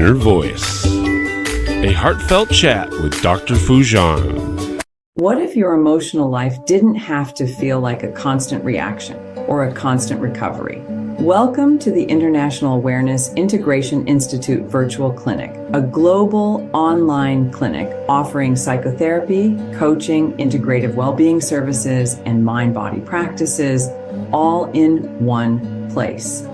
Inner Voice, a heartfelt chat with Dr. Foojan. What if your emotional life didn't have to feel like a constant reaction or a constant recovery? Welcome to the International Awareness Integration Institute Virtual Clinic, a global online clinic offering psychotherapy, coaching, integrative well-being services, and mind-body practices, all in one place.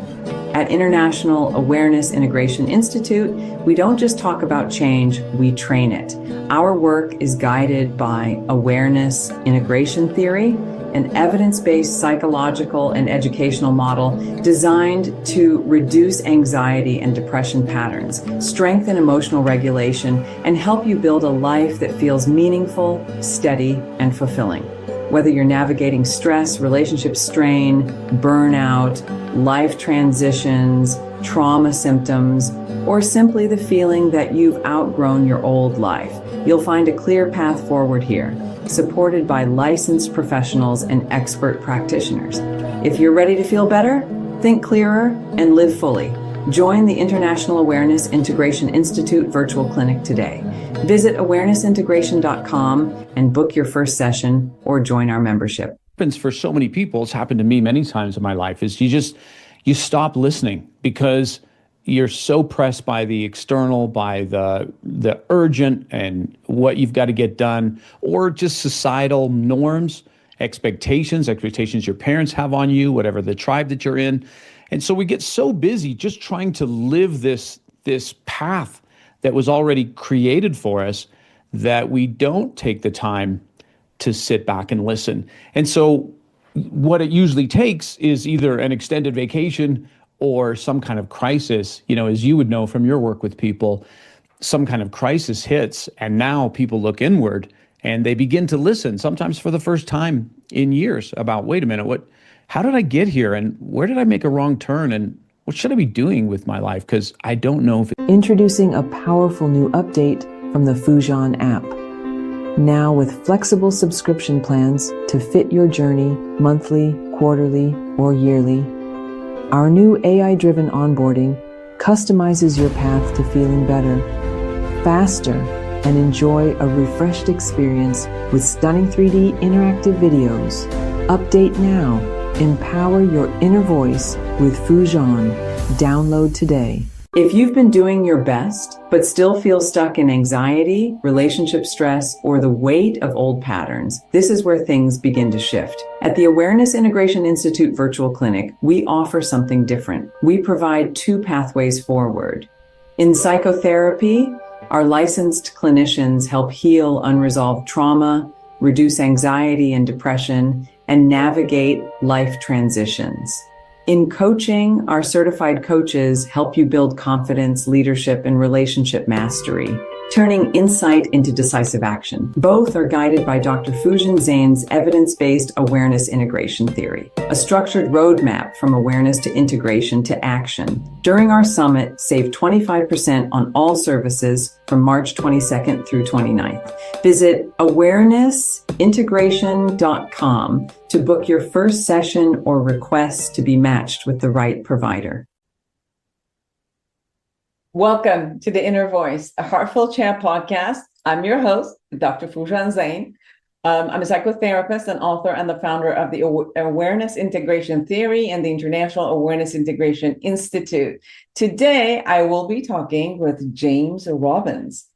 At International Awareness Integration Institute, we don't just talk about change, we train it. Our work is guided by awareness integration theory, an evidence-based psychological and educational model designed to reduce anxiety and depression patterns, strengthen emotional regulation, and help you build a life that feels meaningful, steady, and fulfilling. Whether you're navigating stress, relationship strain, burnout, life transitions, trauma symptoms, or simply the feeling that you've outgrown your old life, you'll find a clear path forward here, supported by licensed professionals and expert practitioners. If you're ready to feel better, think clearer, and live fully, join the International Awareness Integration Institute Virtual Clinic today. Visit awarenessintegration.com and book your first session or join our membership. For so many people, it's happened to me many times in my life, is you stop listening because you're so pressed by the external, by the urgent and what you've got to get done, or just societal norms, expectations your parents have on you, whatever the tribe that you're in. And so we get so busy just trying to live this path that was already created for us that we don't take the time to sit back and listen. And so what it usually takes is either an extended vacation or some kind of crisis. You know, as you would know from your work with people, some kind of crisis hits, and now people look inward and they begin to listen, sometimes for the first time in years, about, wait a minute, how did I get here? And where did I make a wrong turn? And what should I be doing with my life? Because I don't know if Introducing a powerful new update from the Foojan app. Now with flexible subscription plans to fit your journey monthly, quarterly, or yearly. Our new AI-driven onboarding customizes your path to feeling better, faster, and enjoy a refreshed experience with stunning 3D interactive videos. Update now. Empower your inner voice with Foojan. Download today. If you've been doing your best, but still feel stuck in anxiety, relationship stress, or the weight of old patterns, this is where things begin to shift. At the Awareness Integration Institute Virtual Clinic, we offer something different. We provide two pathways forward. In psychotherapy, our licensed clinicians help heal unresolved trauma, reduce anxiety and depression, and navigate life transitions. In coaching, our certified coaches help you build confidence, leadership, and relationship mastery, turning insight into decisive action. Both are guided by Dr. Foojan Zeine's evidence-based awareness integration theory, a structured roadmap from awareness to integration to action. During our summit, save 25% on all services from March 22nd through 29th. Visit awarenessintegration.com to book your first session or request to be matched with the right provider. Welcome to The Inner Voice, a heartfelt chat podcast. I'm your host, Dr. Foojan Zeine. I'm a psychotherapist and author and the founder of the Awareness Integration Theory and the International Awareness Integration Institute. Today, I will be talking with James Robbins.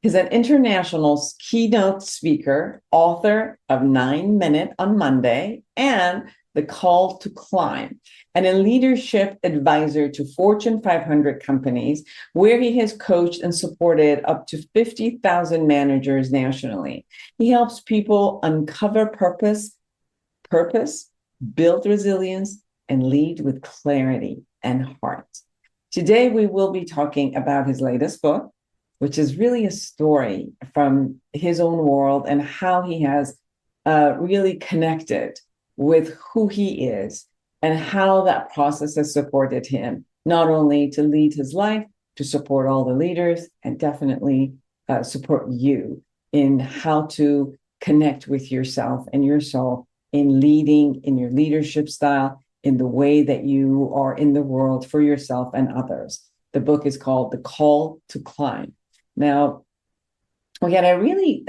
He's an international keynote speaker, author of 9 Minute on Monday and The Call to Climb, and a leadership advisor to Fortune 500 companies, where he has coached and supported up to 50,000 managers nationally. He helps people uncover purpose, build resilience, and lead with clarity and heart. Today, we will be talking about his latest book, which is really a story from his own world and how he has really connected with who he is and how that process has supported him, not only to lead his life, to support all the leaders, and definitely support you in how to connect with yourself and your soul in leading, in your leadership style, in the way that you are in the world for yourself and others. The book is called The Call to Climb. Now, we had a really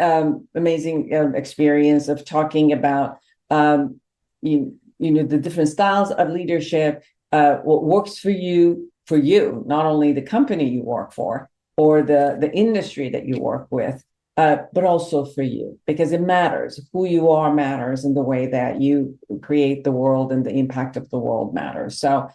amazing experience of talking about the different styles of leadership, what works for you, not only the company you work for or the industry that you work with, but also for you, because it matters. Who you are matters, and the way that you create the world and the impact of the world matters. So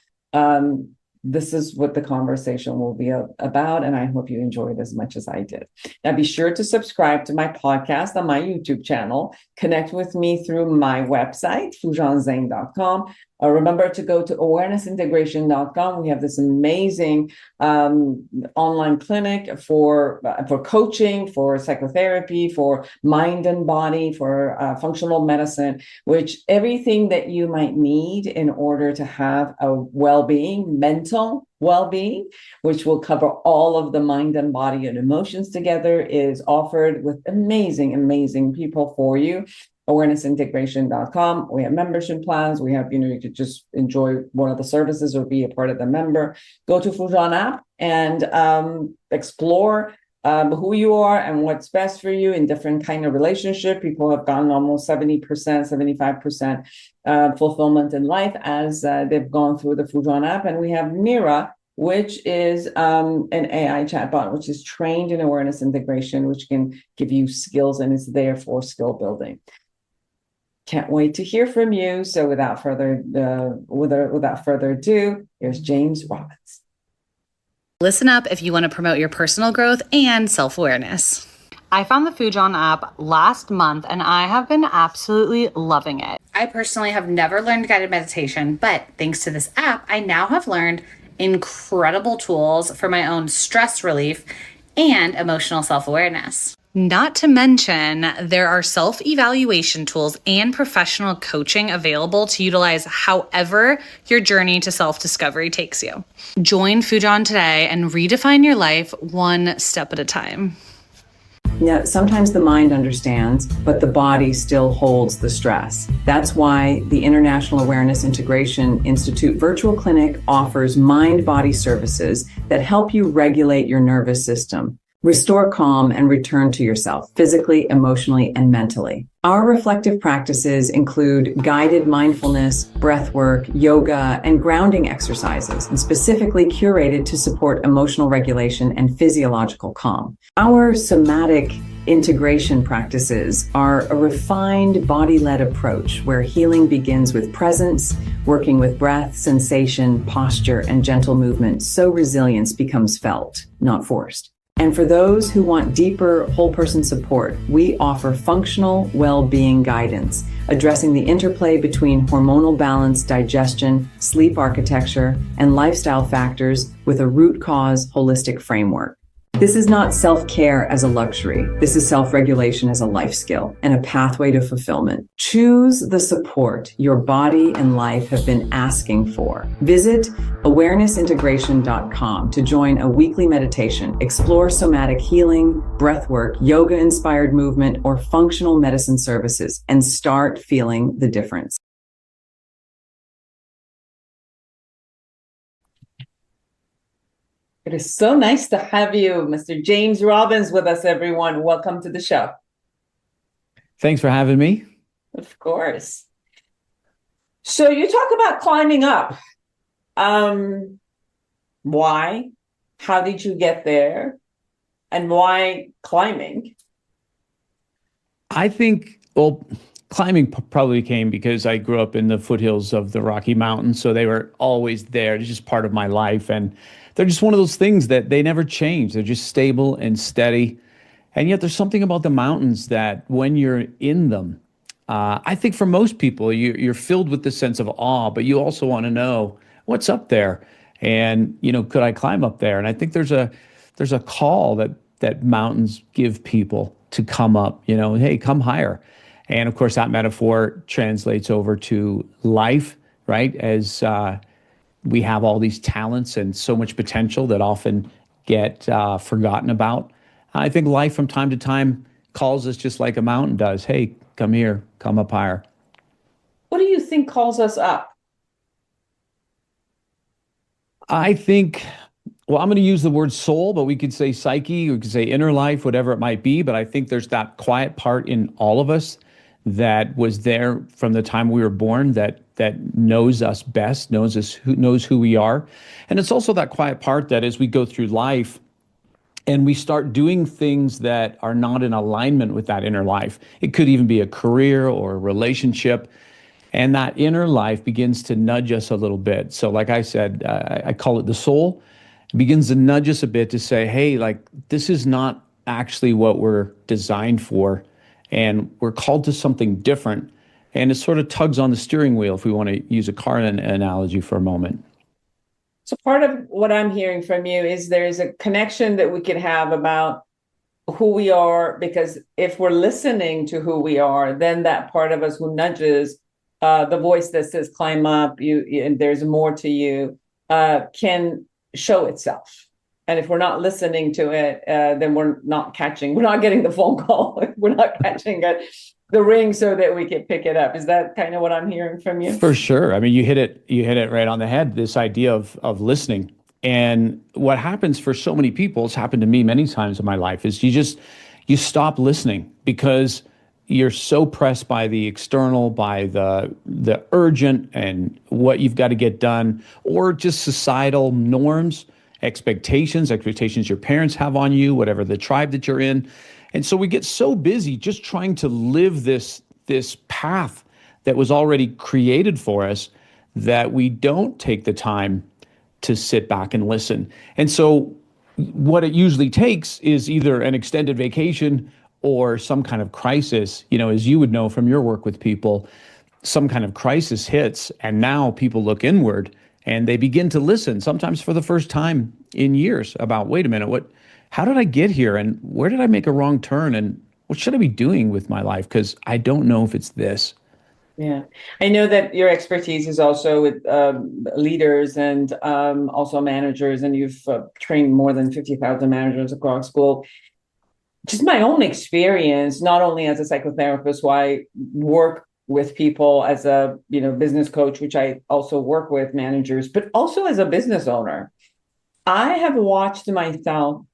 this is what the conversation will be about, and I hope you enjoyed as much as I did. Now, be sure to subscribe to my podcast on my YouTube channel. Connect with me through my website, foojanzeine.com. Remember to go to awarenessintegration.com. We have this amazing online clinic for coaching, for psychotherapy, for mind and body, for functional medicine, which everything that you might need in order to have a well-being, mental well-being, which will cover all of the mind and body and emotions together, is offered with amazing people for you. Awarenessintegration.com. We have membership plans. We have, you could just enjoy one of the services or be a part of the member. Go to Foojan app and explore who you are and what's best for you in different kind of relationship. People have gotten almost 70%, 75% fulfillment in life as they've gone through the Foojan app. And we have Mira, which is an AI chatbot, which is trained in awareness integration, which can give you skills and is there for skill building. Can't wait to hear from you. So without further ado, here's James Robbins. Listen up if you want to promote your personal growth and self-awareness. I found the Foojan app last month and I have been absolutely loving it. I personally have never learned guided meditation, but thanks to this app, I now have learned incredible tools for my own stress relief and emotional self-awareness. Not to mention, there are self-evaluation tools and professional coaching available to utilize however your journey to self-discovery takes you. Join Foojan today and redefine your life one step at a time. Now, sometimes the mind understands, but the body still holds the stress. That's why the International Awareness Integration Institute Virtual Clinic offers mind-body services that help you regulate your nervous system, restore calm, and return to yourself physically, emotionally, and mentally. Our reflective practices include guided mindfulness, breath work, yoga, and grounding exercises, and specifically curated to support emotional regulation and physiological calm. Our somatic integration practices are a refined body-led approach where healing begins with presence, working with breath, sensation, posture, and gentle movement, so resilience becomes felt, not forced. And for those who want deeper whole person support, we offer functional well-being guidance, addressing the interplay between hormonal balance, digestion, sleep architecture, and lifestyle factors with a root cause holistic framework. This is not self-care as a luxury. This is self-regulation as a life skill and a pathway to fulfillment. Choose the support your body and life have been asking for. Visit awarenessintegration.com to join a weekly meditation, explore somatic healing, breathwork, yoga-inspired movement, or functional medicine services, and start feeling the difference. It is so nice to have you, Mr. James Robbins, with us, everyone. Welcome to the show. Thanks for having me. Of course. So you talk about climbing up. Why? How did you get there? And why climbing? I think, climbing probably came because I grew up in the foothills of the Rocky Mountains, so they were always there. It's just part of my life, and they're just one of those things that they never change. They're just stable and steady, and yet there's something about the mountains that when you're in them, I think for most people, you're filled with this sense of awe, but you also want to know what's up there, and could I climb up there? And I think there's a call that mountains give people to come up. Hey, come higher. And of course, that metaphor translates over to life, right? As we have all these talents and so much potential that often get forgotten about. I think life from time to time calls us just like a mountain does. Hey, come here, come up higher. What do you think calls us up? I think, well, I'm going to use the word soul, but we could say psyche, we could say inner life, whatever it might be. But I think there's that quiet part in all of us that was there from the time we were born that knows us best, knows who we are. And it's also that quiet part that as we go through life and we start doing things that are not in alignment with that inner life, it could even be a career or a relationship, and that inner life begins to nudge us a little bit. So like I said, I call it the soul. It begins to nudge us a bit to say, hey, like this is not actually what we're designed for. And we're called to something different. And it sort of tugs on the steering wheel, if we want to use a car analogy for a moment. So part of what I'm hearing from you is there's a connection that we could have about who we are, because if we're listening to who we are, then that part of us who nudges the voice that says climb up, and there's more to you, can show itself. And if we're not listening to it, then we're not getting the phone call. We're not catching the ring so that we can pick it up. Is that kind of what I'm hearing from you? For sure. I mean, you hit it right on the head, this idea of listening. And what happens for so many people, it's happened to me many times in my life, is you stop listening because you're so pressed by the external, by the urgent and what you've got to get done, or just societal norms, expectations your parents have on you, whatever the tribe that you're in. And so we get so busy just trying to live this path that was already created for us that we don't take the time to sit back and listen. And so what it usually takes is either an extended vacation or some kind of crisis. You know, as you would know from your work with people, some kind of crisis hits, and now people look inward and they begin to listen, sometimes for the first time in years, about, wait a minute, how did I get here? And where did I make a wrong turn? And what should I be doing with my life? Because I don't know if it's this. Yeah, I know that your expertise is also with leaders and also managers, and you've trained more than 50,000 managers across the globe. Just my own experience, not only as a psychotherapist, who I work with people as a business coach, which I also work with managers, but also as a business owner. I have watched myself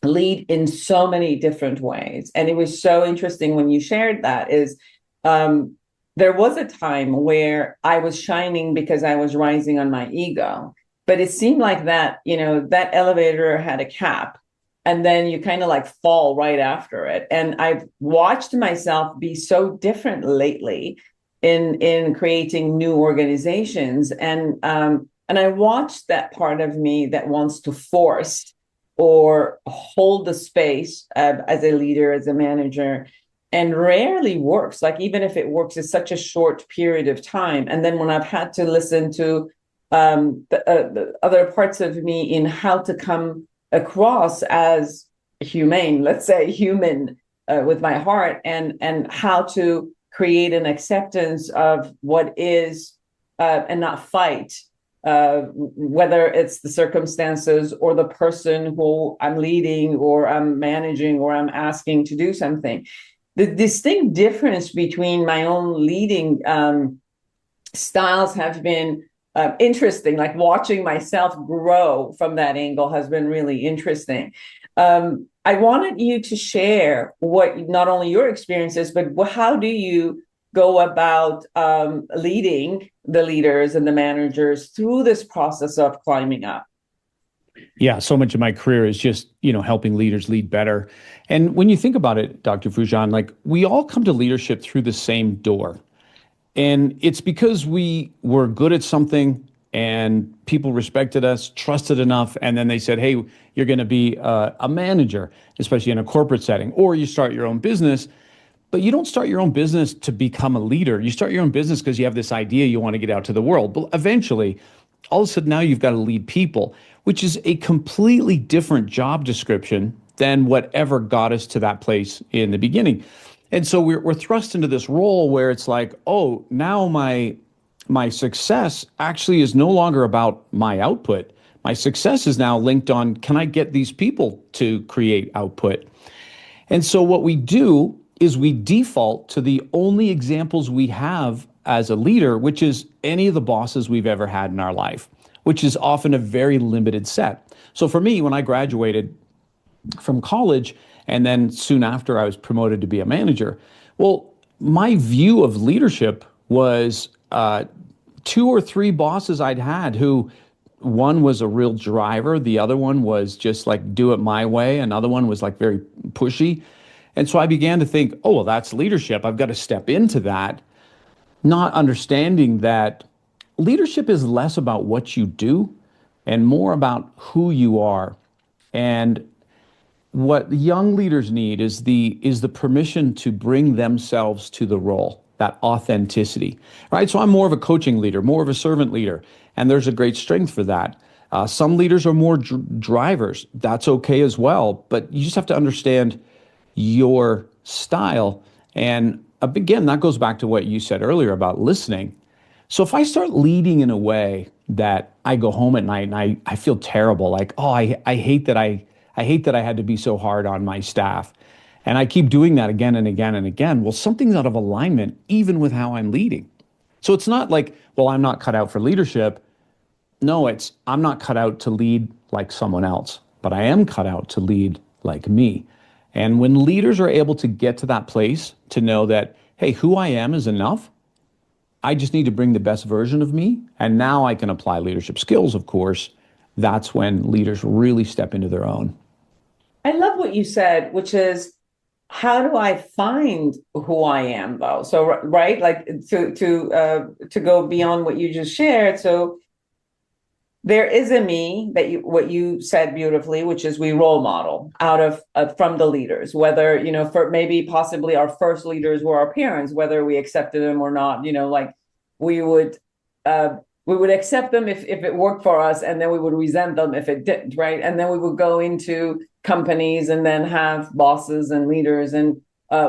lead in so many different ways. And it was so interesting when you shared that is there was a time where I was shining because I was rising on my ego, but it seemed like that elevator had a cap, and then you kind of like fall right after it. And I've watched myself be so different lately in creating new organizations. And I watched that part of me that wants to force or hold the space as a leader, as a manager, and rarely works. Like, even if it works, it's such a short period of time. And then when I've had to listen to the other parts of me in how to come across as humane, let's say human with my heart, and how to create an acceptance of what is and not fight, whether it's the circumstances or the person who I'm leading or I'm managing or I'm asking to do something. The distinct difference between my own leading styles have been interesting. Like, watching myself grow from that angle has been really interesting. I wanted you to share what not only your experiences, but how do you go about leading the leaders and the managers through this process of climbing up? Yeah, so much of my career is just, helping leaders lead better. And when you think about it, Dr. Foojan, like, we all come to leadership through the same door. And it's because we were good at something and people respected us, trusted enough, and then they said, hey, you're going to be a manager, especially in a corporate setting, or you start your own business. But you don't start your own business to become a leader. You start your own business because you have this idea you want to get out to the world. But eventually, all of a sudden now you've got to lead people, which is a completely different job description than whatever got us to that place in the beginning. And so we're thrust into this role where it's like, oh, now my success actually is no longer about my output. My success is now linked on, can I get these people to create output? And so what we do is we default to the only examples we have as a leader, which is any of the bosses we've ever had in our life, which is often a very limited set. So for me, when I graduated from college, and then soon after I was promoted to be a manager, well, my view of leadership was 2 or 3 bosses I'd had who, one was a real driver, the other one was just like do it my way, another one was like very pushy. And so I began to think, oh, well, that's leadership. I've got to step into that, not understanding that leadership is less about what you do and more about who you are. And what young leaders need is the permission to bring themselves to the role, that authenticity, right? So I'm more of a coaching leader, more of a servant leader, and there's a great strength for that. Some leaders are more drivers. That's okay as well, but you just have to understand your style. And again, that goes back to what you said earlier about listening. So if I start leading in a way that I go home at night and I feel terrible, like, oh, I hate that I hate that I had to be so hard on my staff, and I keep doing that again and again and again, well, something's out of alignment even with how I'm leading. So it's not like, well, I'm not cut out for leadership. No, it's I'm not cut out to lead like someone else, but I am cut out to lead like me. And when leaders are able to get to that place to know that, hey, who I am is enough, I just need to bring the best version of me, and now I can apply leadership skills, of course, that's when leaders really step into their own. I love what you said, which is, how do I find who I am, though? So, right, like to go beyond what you just shared. So there is a me that what you said beautifully, which is we role model out of from the leaders, whether, for maybe possibly our first leaders were our parents, whether we accepted them or not, like we would accept them if it worked for us, and then we would resent them if it didn't, right? And then we would go into companies and then have bosses and leaders, and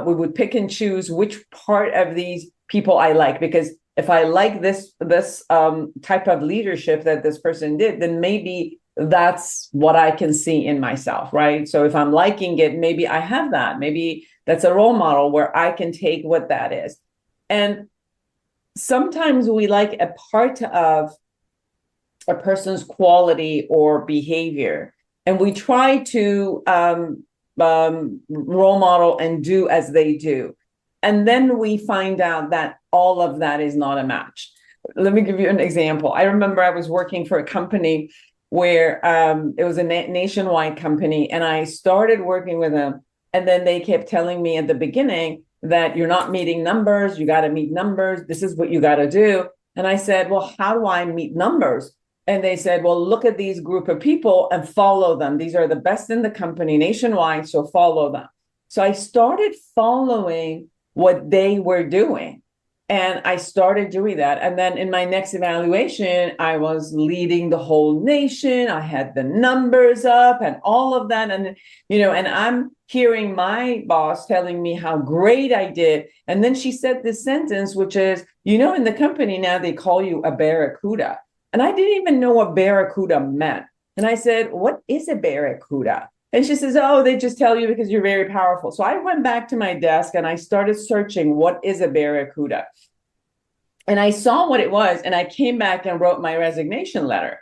we would pick and choose which part of these people I like, because if I like this type of leadership that this person did, then maybe that's what I can see in myself, right? So if I'm liking it, maybe I have that. Maybe that's a role model where I can take what that is. And sometimes we like a part of a person's quality or behavior, and we try to role model and do as they do. And then we find out that all of that is not a match. Let me give you an example. I remember I was working for a company where it was a nationwide company, and I started working with them. And then they kept telling me at the beginning that you're not meeting numbers. You got to meet numbers. This is what you got to do. And I said, well, how do I meet numbers? And they said, well, look at these group of people and follow them. These are the best in the company nationwide, so follow them. So I started following what they were doing. And I started doing that. And then in my next evaluation, I was leading the whole nation. I had the numbers up and all of that. And, and I'm hearing my boss telling me how great I did. And then she said this sentence, which is, in the company now, they call you a barracuda. And I didn't even know what barracuda meant. And I said, what is a barracuda? And she says, oh, they just tell you because you're very powerful. So I went back to my desk and I started searching, what is a barracuda? And I saw what it was. And I came back and wrote my resignation letter.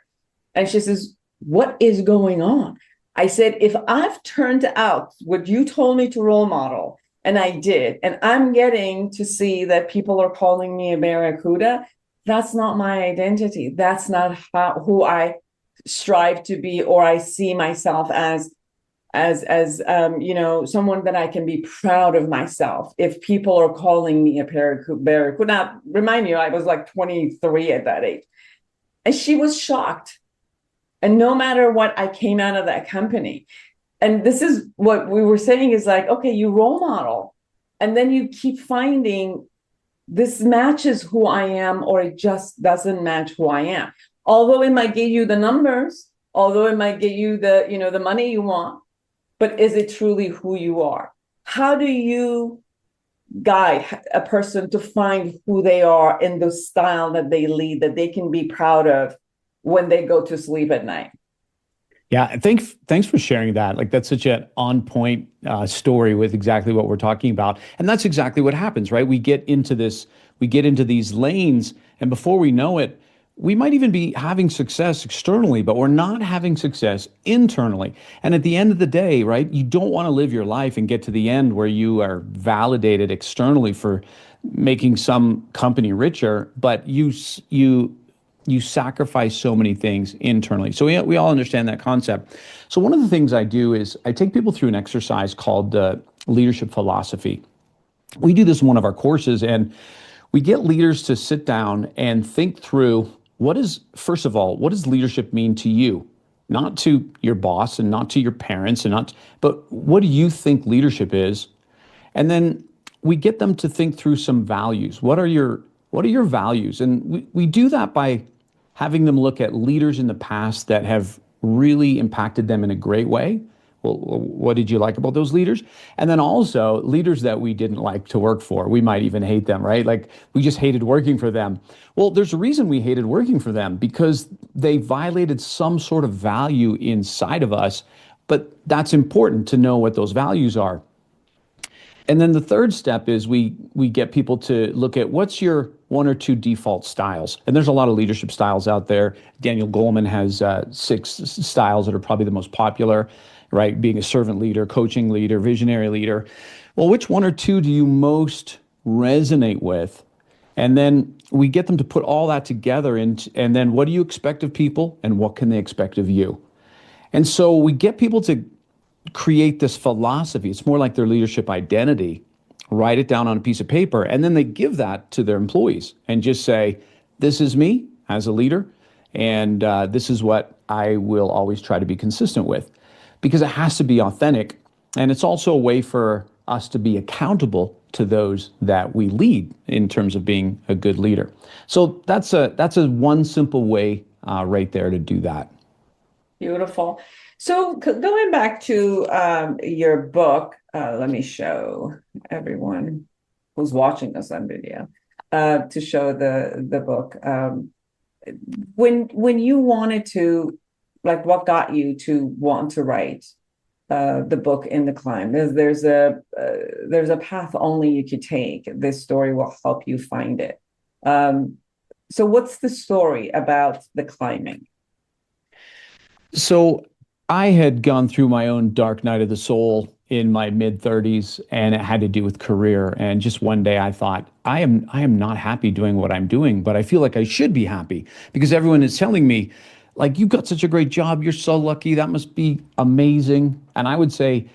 And she says, what is going on? I said, if I've turned out what you told me to role model, and I did, and I'm getting to see that people are calling me a barracuda, that's not my identity. That's not who I strive to be, or I see myself as someone that I can be proud of myself. If people are calling me a barracuda, now remind you, I was like 23 at that age. And she was shocked. And no matter what, I came out of that company. And this is what we were saying is like, okay, you role model, and then you keep finding this matches who I am, or it just doesn't match who I am. Although it might get you the numbers, although it might get you the money you want, but is it truly who you are? How do you guide a person to find who they are in the style that they lead, that they can be proud of when they go to sleep at night? Yeah, thanks for sharing that. Like, that's such an on point story with exactly what we're talking about. And that's exactly what happens, right? We get into these lanes, and before we know it, we might even be having success externally, but we're not having success internally. And at the end of the day, right, you don't want to live your life and get to the end where you are validated externally for making some company richer, but you sacrifice so many things internally. So we all understand that concept. So one of the things I do is I take people through an exercise called leadership philosophy. We do this in one of our courses, and we get leaders to sit down and think through first of all, what does leadership mean to you? Not to your boss and not to your parents but what do you think leadership is? And then we get them to think through some values. What are your values? And we do that by having them look at leaders in the past that have really impacted them in a great way. Well, what did you like about those leaders? And then also leaders that we didn't like to work for. We might even hate them, right? Like we just hated working for them. Well, there's a reason we hated working for them, because they violated some sort of value inside of us. But that's important to know what those values are. And then the third step is we get people to look at what's your one or two default styles. And there's a lot of leadership styles out there. Daniel Goleman has 6 styles that are probably the most popular, right? Being a servant leader, coaching leader, visionary leader. Well, which one or two do you most resonate with? And then we get them to put all that together, and then what do you expect of people and what can they expect of you? And so we get people to create this philosophy. It's more like their leadership identity. Write it down on a piece of paper, and then they give that to their employees and just say, this is me as a leader, and this is what I will always try to be consistent with, because it has to be authentic. And it's also a way for us to be accountable to those that we lead in terms of being a good leader. So that's a one simple way right there to do that. Beautiful. So going back to your book, let me show everyone who's watching us on video to show the book. When you wanted to, like, what got you to want to write the book In the Climb? There's a path only you could take. This story will help you find it. So what's the story about the climbing? So I had gone through my own dark night of the soul in my mid-30s, and it had to do with career. And just one day I thought, I am not happy doing what I'm doing, but I feel like I should be happy because everyone is telling me, like, you've got such a great job, you're so lucky, that must be amazing. And I would say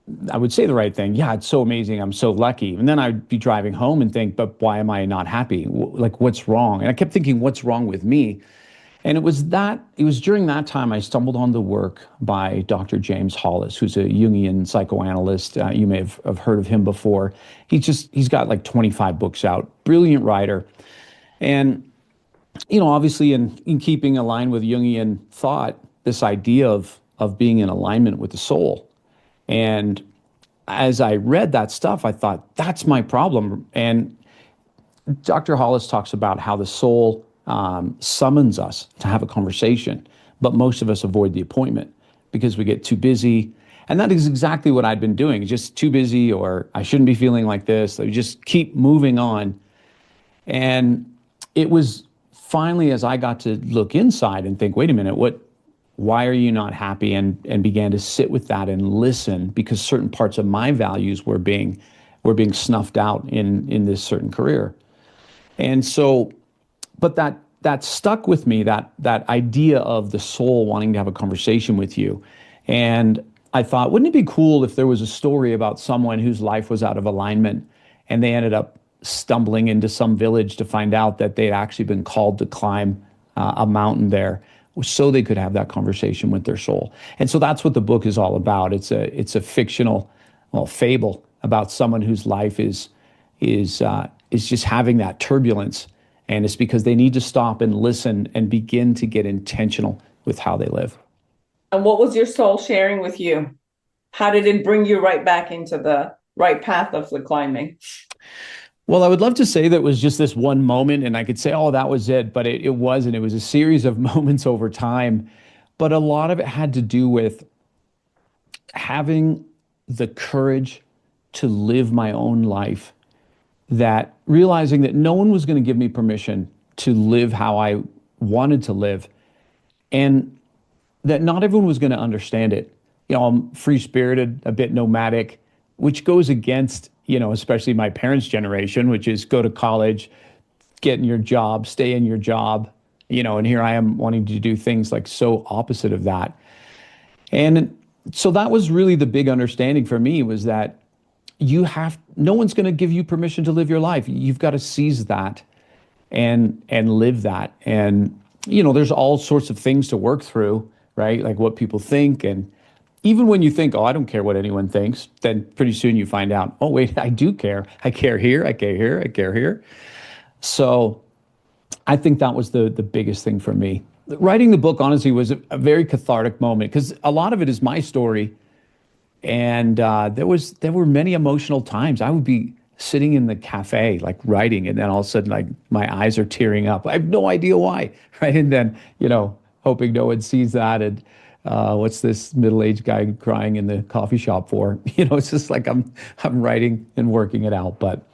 the right thing. Yeah, it's so amazing, I'm so lucky. And then I'd be driving home and think, but why am I not happy? Like, what's wrong? And I kept thinking, what's wrong with me? And it was during that time I stumbled on the work by Dr. James Hollis, who's a Jungian psychoanalyst. You may have heard of him before. He's got like 25 books out, brilliant writer. And, obviously in keeping aligned with Jungian thought, this idea of being in alignment with the soul. And as I read that stuff, I thought, that's my problem. And Dr. Hollis talks about how the soul summons us to have a conversation, but most of us avoid the appointment because we get too busy. And that is exactly what I'd been doing, just too busy, or I shouldn't be feeling like this. I just keep moving on. And it was finally, as I got to look inside and think, wait a minute, why are you not happy? And began to sit with that and listen, because certain parts of my values were being snuffed out in this certain career. And so, but that stuck with me, that idea of the soul wanting to have a conversation with you. And I thought, wouldn't it be cool if there was a story about someone whose life was out of alignment and they ended up stumbling into some village to find out that they'd actually been called to climb a mountain there so they could have that conversation with their soul. And so that's what the book is all about. It's a fictional, fable about someone whose life is just having that turbulence. And it's because they need to stop and listen and begin to get intentional with how they live. And what was your soul sharing with you? How did it bring you right back into the right path of the climbing? Well, I would love to say that was just this one moment and I could say, oh, that was it. But it wasn't. It was a series of moments over time. But a lot of it had to do with having the courage to live my own life, that realizing that no one was going to give me permission to live how I wanted to live, and that not everyone was going to understand it. I'm free-spirited, a bit nomadic, which goes against, especially my parents' generation, which is go to college, get in your job, stay in your job, and here I am wanting to do things like so opposite of that. And so that was really the big understanding for me, was that no one's going to give you permission to live your life. You've got to seize that and live that. And, there's all sorts of things to work through, right? Like what people think. And even when you think, oh, I don't care what anyone thinks, then pretty soon you find out, oh, wait, I do care. I care here, I care here, I care here. So I think that was the biggest thing for me. Writing the book, honestly, was a very cathartic moment, because a lot of it is my story. And there were many emotional times. I would be sitting in the cafe, like writing, and then all of a sudden, like my eyes are tearing up. I have no idea why, right? And then, hoping no one sees that. And what's this middle-aged guy crying in the coffee shop for? It's just like I'm writing and working it out. But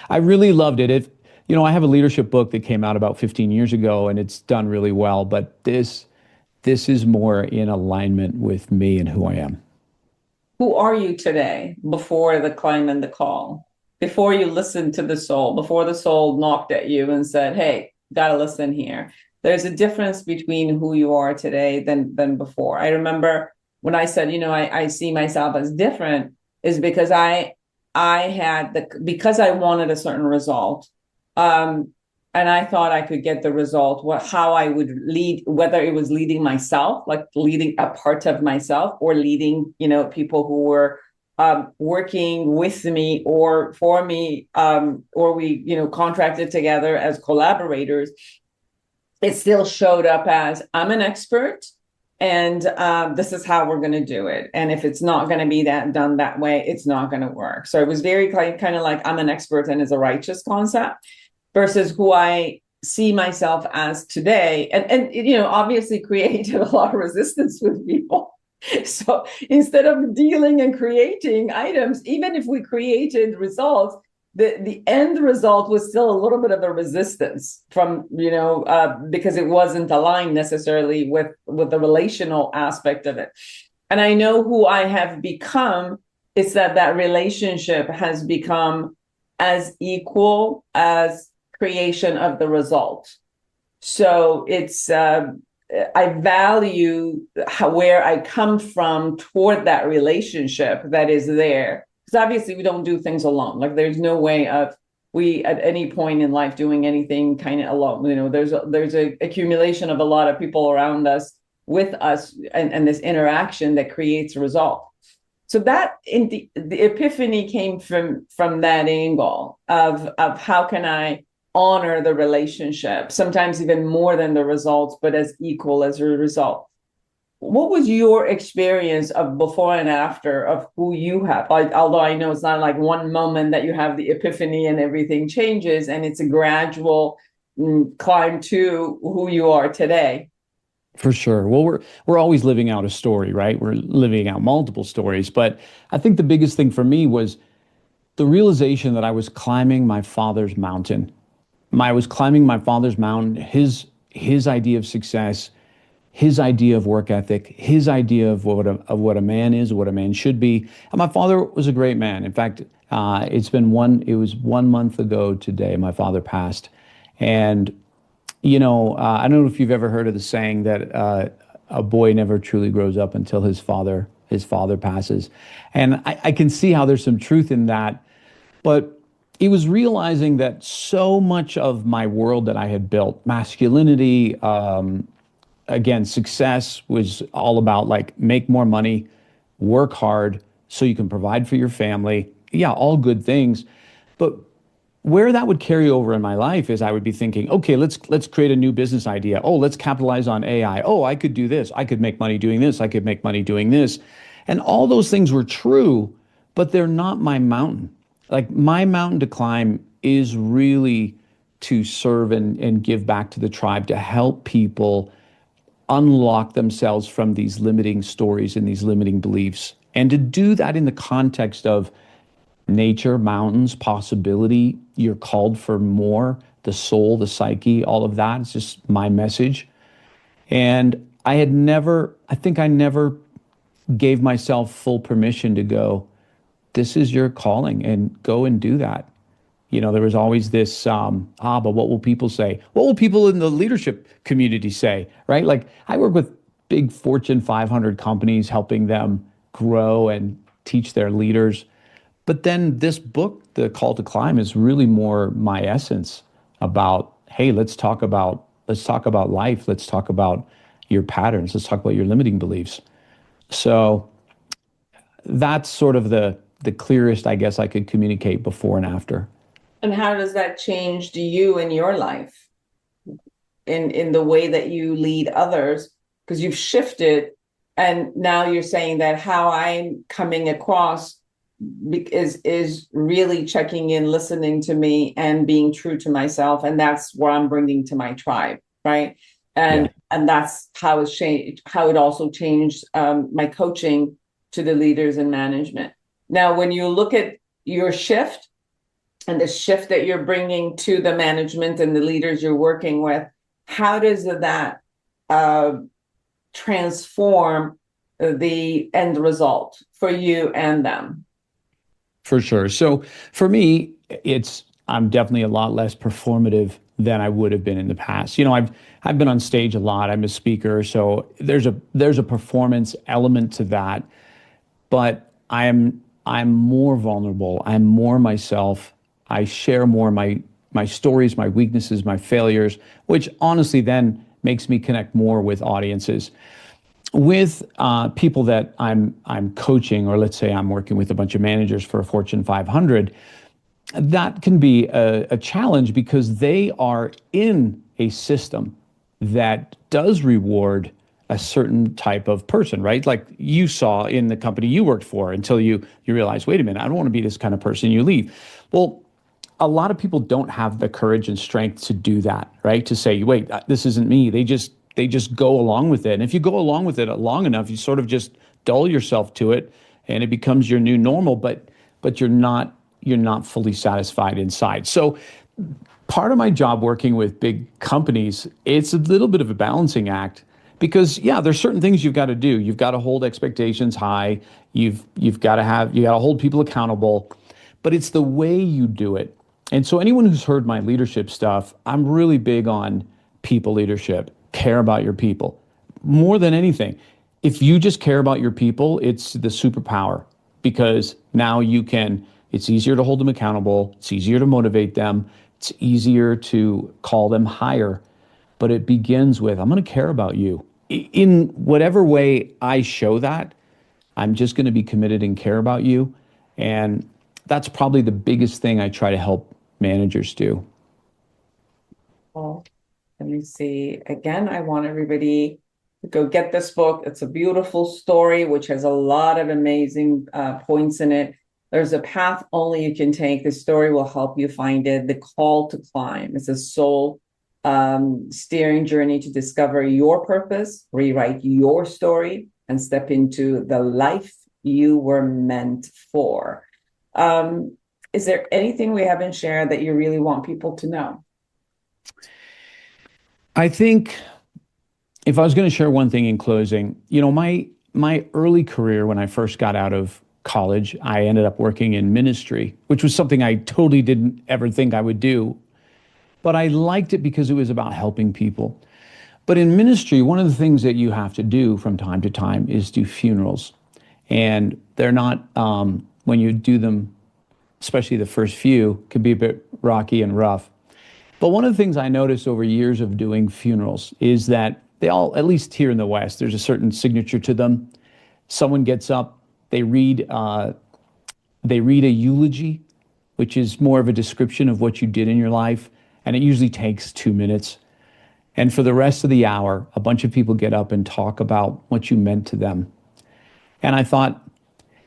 I really loved it. I have a leadership book that came out about 15 years ago, and it's done really well. But this is more in alignment with me and who I am. Who are you today before the climb and the call? Before you listened to the soul, before the soul knocked at you and said, hey, gotta listen here. There's a difference between who you are today than before. I remember when I said, I see myself as different, is because because I wanted a certain result. And I thought I could get the result, how I would lead, whether it was leading myself, like leading a part of myself, or leading, people who were working with me or for me, or we, contracted together as collaborators. It still showed up as, I'm an expert, and this is how we're going to do it. And if it's not going to be done that way, it's not going to work. So it was very kind of like, I'm an expert, and it's a righteous concept, versus who I see myself as today. And obviously created a lot of resistance with people. So instead of dealing and creating items, even if we created results, the end result was still a little bit of a resistance from, because it wasn't aligned necessarily with the relational aspect of it. And I know who I have become is that relationship has become as equal as creation of the result. So it's, I value where I come from toward that relationship that is there. Because obviously we don't do things alone. Like there's no way of we at any point in life doing anything kind of alone. There's a accumulation of a lot of people around us, with us, and this interaction that creates a result. So that the epiphany came from that angle of how can I honor the relationship, sometimes even more than the results, but as equal as a result. What was your experience of before and after of who you have? Although I know it's not like one moment that you have the epiphany and everything changes, and it's a gradual climb to who you are today. For sure. Well, we're always living out a story, right? We're living out multiple stories. But I think the biggest thing for me was the realization that I was climbing my father's mountain. I was climbing my father's mountain, his idea of success, his idea of work ethic, his idea of what a man is, what a man should be. And my father was a great man. In fact, it was 1 month ago today, my father passed. And, I don't know if you've ever heard of the saying that a boy never truly grows up until his father passes. And I can see how there's some truth in that. But it was realizing that so much of my world that I had built, masculinity, again, success was all about like make more money, work hard so you can provide for your family. Yeah, all good things. But where that would carry over in my life is I would be thinking, okay, let's create a new business idea. Oh, let's capitalize on AI. Oh, I could do this. I could make money doing this. I could make money doing this. And all those things were true, but they're not my mountain. Like my mountain to climb is really to serve and give back to the tribe, to help people unlock themselves from these limiting stories and these limiting beliefs. And to do that in the context of nature, mountains, possibility, you're called for more, the soul, the psyche, all of that. It's just my message. And I think I never gave myself full permission to go, this is your calling and go and do that. There was always this, but what will people say? What will people in the leadership community say, right? Like I work with big Fortune 500 companies, helping them grow and teach their leaders. But then this book, The Call to Climb, is really more my essence about, hey, let's talk about life. Let's talk about your patterns. Let's talk about your limiting beliefs. So that's sort of the clearest, I guess, I could communicate before and after. And how does that change you in your life, in the way that you lead others? Because you've shifted, and now you're saying that how I'm coming across is really checking in, listening to me, and being true to myself, and that's what I'm bringing to my tribe, right? And that's how it's changed. How it also changed my coaching to the leaders in management. Now, when you look at your shift and the shift that you're bringing to the management and the leaders you're working with, how does that transform the end result for you and them? For sure. So for me, I'm definitely a lot less performative than I would have been in the past. I've been on stage a lot. I'm a speaker, so there's a performance element to that. But I'm more vulnerable. I'm more myself. I share more my stories, my weaknesses, my failures, which honestly then makes me connect more with audiences. With people that I'm coaching, or let's say I'm working with a bunch of managers for a Fortune 500, that can be a challenge because they are in a system that does reward a certain type of person, right? Like you saw in the company you worked for until you realize, wait a minute, I don't want to be this kind of person. You leave. Well, a lot of people don't have the courage and strength to do that, right? To say, wait, this isn't me. They just go along with it. And if you go along with it long enough, you sort of just dull yourself to it and it becomes your new normal, but you're not fully satisfied inside. So part of my job working with big companies, it's a little bit of a balancing act because there's certain things you've got to do. You've got to hold expectations high. You've got to hold people accountable, but it's the way you do it. And so anyone who's heard my leadership stuff, I'm really big on people leadership. Care about your people more than anything. If you just care about your people, it's the superpower because now it's easier to hold them accountable. It's easier to motivate them. It's easier to call them higher, but it begins with, I'm going to care about you. In whatever way I show that, I'm just going to be committed and care about you. And that's probably the biggest thing I try to help managers do. Well, let me see. Again, I want everybody to go get this book. It's a beautiful story, which has a lot of amazing points in it. There's a path only you can take. The story will help you find it. The Call to Climb. It's a soul steering journey to discover your purpose, rewrite your story, and step into the life you were meant for. Is there anything we haven't shared that you really want people to know? I think if I was going to share one thing in closing, my early career when I first got out of college, I ended up working in ministry, which was something I totally didn't ever think I would do. But I liked it because it was about helping people. But in ministry, one of the things that you have to do from time to time is do funerals. And they're not, when you do them, especially the first few, can be a bit rocky and rough. But one of the things I noticed over years of doing funerals is that they all, at least here in the West, there's a certain signature to them. Someone gets up, they read a eulogy, which is more of a description of what you did in your life, and it usually takes 2 minutes. And for the rest of the hour, a bunch of people get up and talk about what you meant to them. And I thought,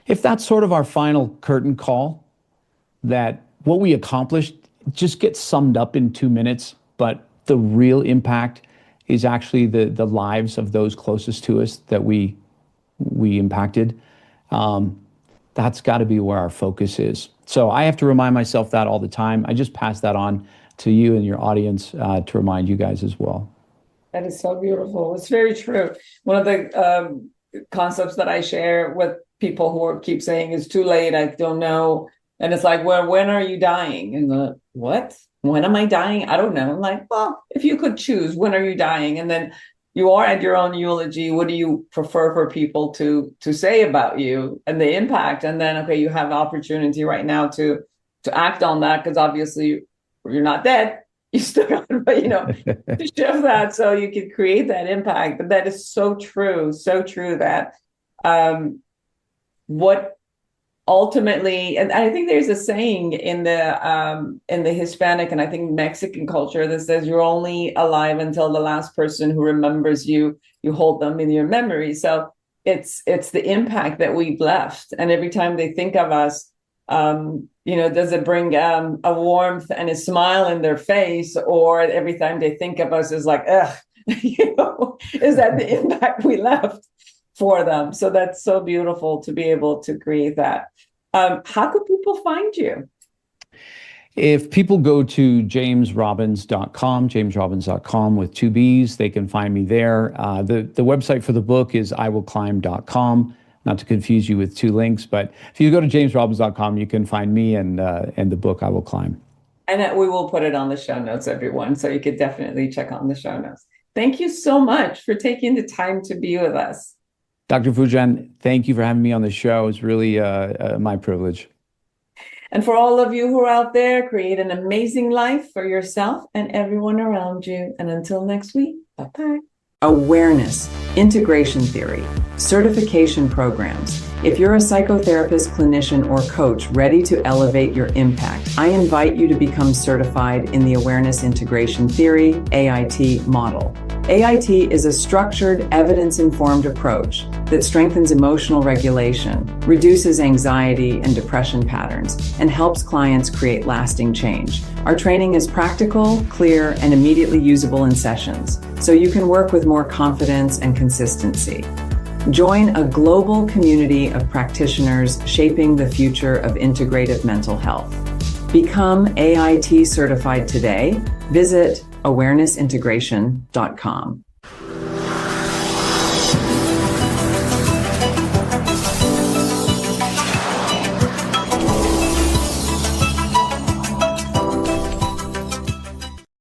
if that's sort of our final curtain call, that what we accomplished just gets summed up in 2 minutes, but the real impact is actually the lives of those closest to us that we impacted. That's got to be where our focus is. So I have to remind myself that all the time. I just pass that on. to you and your audience to remind you guys as well. That is so beautiful. It's very true. One of the concepts that I share with people who keep saying it's too late, I don't know. And it's like, well, when are you dying? And what? When am I dying? I don't know. I'm like, well, if you could choose, when are you dying? And then you are at your own eulogy. What do you prefer for people to say about you and the impact? And then, okay, you have opportunity right now to act on that, because obviously you're not dead. You still got, to show that so you can create that impact. But that is so true that what ultimately, and I think there's a saying in the Hispanic and I think Mexican culture that says you're only alive until the last person who remembers you hold them in your memory. So it's the impact that we've left, and every time they think of us, does it bring a warmth and a smile in their face, or every time they think of us is like, ugh, is that the impact we left for them? So that's so beautiful to be able to create that. How could people find you? If people go to jamesrobbins.com with 2 B's, they can find me there. The website for the book is iwillclimb.com, not to confuse you with 2 links, but if you go to jamesrobbins.com, you can find me and the book, I Will Climb. And we will put it on the show notes, everyone, so you could definitely check on the show notes. Thank you so much for taking the time to be with us. Dr. Foojan, thank you for having me on the show. It's really my privilege. And for all of you who are out there, create an amazing life for yourself and everyone around you. And until next week, bye-bye. Awareness, integration theory, certification programs. If you're a psychotherapist, clinician, or coach ready to elevate your impact, I invite you to become certified in the Awareness Integration Theory, AIT model. AIT is a structured, evidence-informed approach that strengthens emotional regulation, reduces anxiety and depression patterns, and helps clients create lasting change. Our training is practical, clear, and immediately usable in sessions, so you can work with more confidence and consistency. Join a global community of practitioners shaping the future of integrative mental health. Become AIT certified today. Visit awarenessintegration.com.